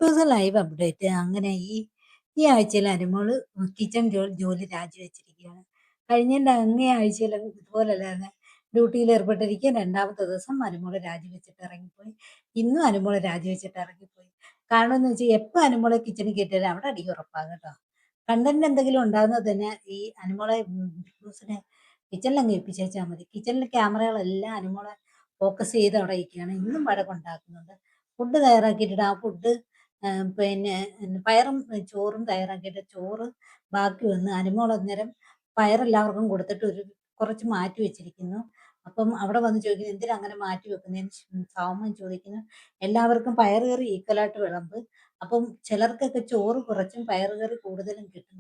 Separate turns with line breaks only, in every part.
Big boss live update അങ്ങനെ ഈ ആഴ്ചയിൽ അനുമോള് കിച്ചൺ ജോലി രാജിവെച്ചിരിക്കുകയാണ്. കഴിഞ്ഞതിന്റെ അങ്ങേ ആഴ്ചയിൽ ഇതുപോലല്ലായിരുന്നു, ഡ്യൂട്ടിയിൽ ഏർപ്പെട്ടിരിക്കുക. രണ്ടാമത്തെ ദിവസം അനുമോള് രാജിവെച്ചിട്ട് ഇറങ്ങിപ്പോയി. ഇന്നും അനുമോള് രാജിവെച്ചിട്ട് ഇറങ്ങിപ്പോയി. കാരണം എന്ന് വെച്ചാൽ എപ്പോൾ അനുമോളെ കിച്ചണിൽ കയറ്റിയാലും അവിടെ അടി ഉറപ്പാകും കേട്ടോ. കണ്ടന്റ് എന്തെങ്കിലും ഉണ്ടാകുന്നത് തന്നെ ഈ അനുമോളെ ബിഗ് ബോസിനെ കിച്ചണിൽ അങ്ങ് ഏൽപ്പിച്ചേച്ചാൽ മതി. കിച്ചണിലെ ക്യാമറകളെല്ലാം അനുമോളെ ഫോക്കസ് ചെയ്ത് അവിടെ ഇരിക്കുകയാണ്. ഇന്നും വഴക്കുണ്ടാക്കുന്നുണ്ട്. ഫുഡ് തയ്യാറാക്കിയിട്ടിട്ട് ആ ഫുഡ് പിന്നെ പയറും ചോറും തയ്യാറാക്കിയിട്ട് ചോറ് ബാക്കി വന്ന് അനുമോൾ അന്നേരം പയറെല്ലാവർക്കും കൊടുത്തിട്ട് കുറച്ച് മാറ്റി വെച്ചിരിക്കുന്നു. അപ്പം അവിടെ വന്ന് ചോദിക്കുന്നു, എന്തിനാ അങ്ങനെ മാറ്റി വെക്കുന്നതിന് സൗമ്യൻ ചോദിക്കുന്നു. എല്ലാവർക്കും പയറ് കറി ഈക്വലായിട്ട് വിളമ്പ്, അപ്പം ചിലർക്കൊക്കെ ചോറ് കുറച്ചും പയറ് കറി കൂടുതലും കിട്ടും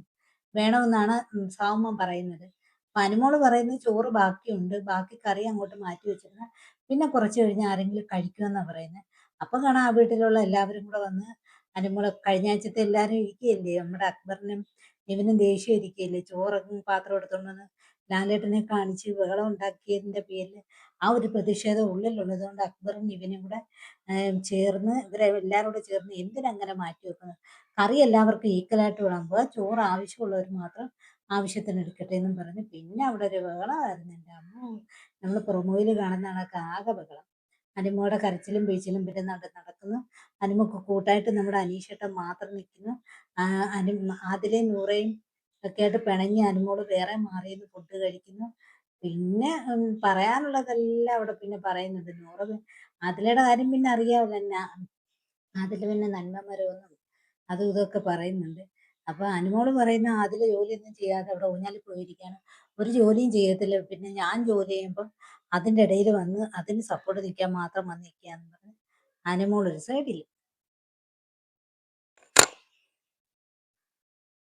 വേണമെന്നാണ് സൗമ്യൻ പറയുന്നത്. അപ്പൊ അനുമോള് പറയുന്നത് ചോറ് ബാക്കിയുണ്ട്, ബാക്കി കറി അങ്ങോട്ട് മാറ്റി വെച്ചിരുന്ന പിന്നെ കുറച്ച് കഴിഞ്ഞ് ആരെങ്കിലും കഴിക്കുമെന്നാ പറയുന്നത്. അപ്പൊ കാണാം ആ വീട്ടിലുള്ള എല്ലാവരും കൂടെ വന്ന് അനുമോളെ കഴിഞ്ഞ ആഴ്ചത്തെ എല്ലാവരും ഇരിക്കുകയല്ലേ, നമ്മുടെ അക്ബറിനും ഇവനും ദേഷ്യം ഇരിക്കുകയല്ലേ, ചോറൊക്കെ പാത്രം എടുത്തോണ്ട് വന്ന് ലാലേട്ടനെ കാണിച്ച് ബഹളം ഉണ്ടാക്കിയതിന്റെ പേരിൽ ആ ഒരു പ്രതിഷേധം ഉള്ളിലുള്ളത് കൊണ്ട് അക്ബറും ഇവനും കൂടെ ചേർന്ന് ഇവരെ എല്ലാവരും കൂടെ ചേർന്ന് എന്തിനങ്ങനെ മാറ്റി വെക്കുന്നത്, കറി എല്ലാവർക്കും ഈക്വലായിട്ട് വിളമ്പുക, ചോറ് ആവശ്യമുള്ളവർ മാത്രം ആവശ്യത്തിന് എടുക്കട്ടെ എന്നും പറഞ്ഞ് പിന്നെ അവിടെ ഒരു ബഹളമായിരുന്നു. എൻ്റെ അമ്മ, നമ്മൾ പ്രൊമോയിൽ കാണുന്ന കണക്ക് ആകെ ബഹളം. അനുമോടെ കരച്ചിലും പിഴിച്ചിലും പിന്നെ നടക്കുന്നു. അനുമക്ക് കൂട്ടായിട്ട് നമ്മുടെ അനീഷേട്ടൻ മാത്രം നിൽക്കുന്നു. ആദിലയും നൂറയും ഒക്കെ ആയിട്ട് പിണങ്ങി അനുമോള് വേറെ മാറിയെന്ന് ഫുഡ് കഴിക്കുന്നു. പിന്നെ പറയാനുള്ളതെല്ലാം അവിടെ പിന്നെ പറയുന്നുണ്ട്. ആദിലയുടെ കാര്യം പിന്നെ അറിയാമല്ലോ തന്നെ. അതില് പിന്നെ നന്മമരമൊന്നും അതും ഇതൊക്കെ പറയുന്നുണ്ട്. അപ്പൊ അനുമോള് പറയുന്ന അതില് ജോലിയൊന്നും ചെയ്യാതെ അവിടെ ഊഞ്ഞാലിൽ പോയിരിക്കാണ്, ഒരു ജോലിയും ചെയ്യത്തില്ല, പിന്നെ ഞാൻ ജോലി ചെയ്യുമ്പോൾ അതിന്റെ ഇടയിൽ വന്ന് അതിന് സപ്പോർട്ട് നിൽക്കാൻ മാത്രം വന്ന് നിൽക്കാന്ന് പറഞ്ഞ് അനുമോൾ ഒരു സൈഡിൽ